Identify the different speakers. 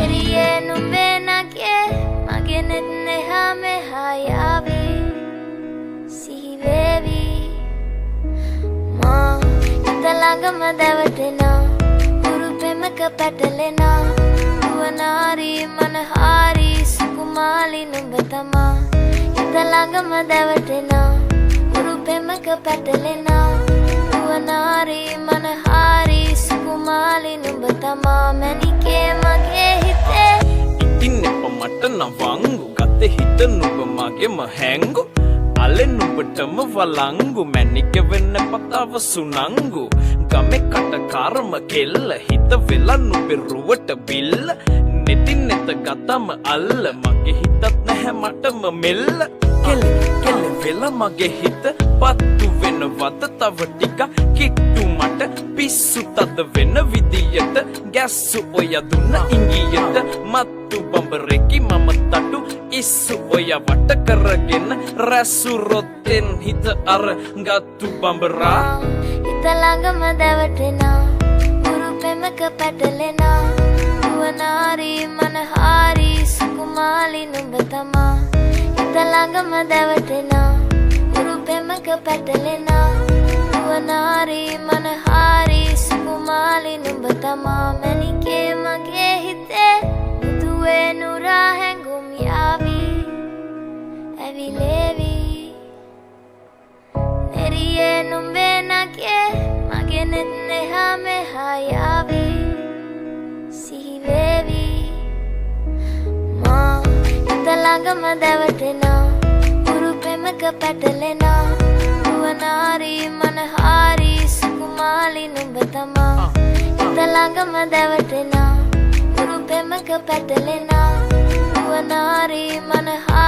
Speaker 1: එරියේ නුඹේ නගේ මගේ නෙත් නෙහා මෙහා යාවි සිහි වේවි මා හිත ළඟම දැවටෙනා උරු පෙමක පැටලෙනා නුවනාරි මනහාරි සුකුමාලි නුඹ තමා හිත ළඟම දැවටෙනා උරු පෙමක පැටලෙනා නුවනාරි මනහාරි සුකුමාලි නුඹ තමා මැනිකේ මගේ හිතේ
Speaker 2: ඉතින් එප මට නවංගු ගතේ හිත නුඹ මගේම හැංගු අලෙන් නුඹටම වලංගු මැනික වෙන්න පතාව සුනංගු ගමේ කටකාරම කෙල්ල හිත වෙලා නුඹේ රුවට බිල්ල නෙතින් නෙත ගතම අල්ල මගේ හිතත් නැහැ මටම මෙල්ල කෙල වෙලා මගේ හිත පත්තු වෙනවද තව ටික කිට්ටු මට පිස්සු තද වෙන විදියට ගැස්සු ඔය දුන්න ඉංගියට මත්තු බඹරෙකි මම තටු ඉස්සු ඔය වට කරගෙන රැසු රොත්තෙන් හිත අර ගත්තු බඹරා
Speaker 1: හිත ළඟම දැවටෙනා උරු පෙමක පැටලෙනා නුවනාරි මනහාරි සුකුමාලි නුඹ තමා හිත ළඟම දැවටෙනා උරු පෙමක පැටලෙනා නුවනාරි මනහාරි සුකුමාලි නුඹ තමා මැනිකේ මගේ හිතේ මුදුවේ නුරා හැඟුම් යාවි ඇවිලේවි එරියේ නුඹේ නගේ මගේ නෙත් නෙහා මෙහා යාවි සිහි වේවි මා හිත ළඟම දැවටෙනා උරු පෙමක පැටලෙනා නුවනාරි මනහාරි සුකුමාලි නුඹ තමා හිත ළඟම දැවටෙනා උරු පෙමක පැටලෙනා නුවනාරි මනහාරි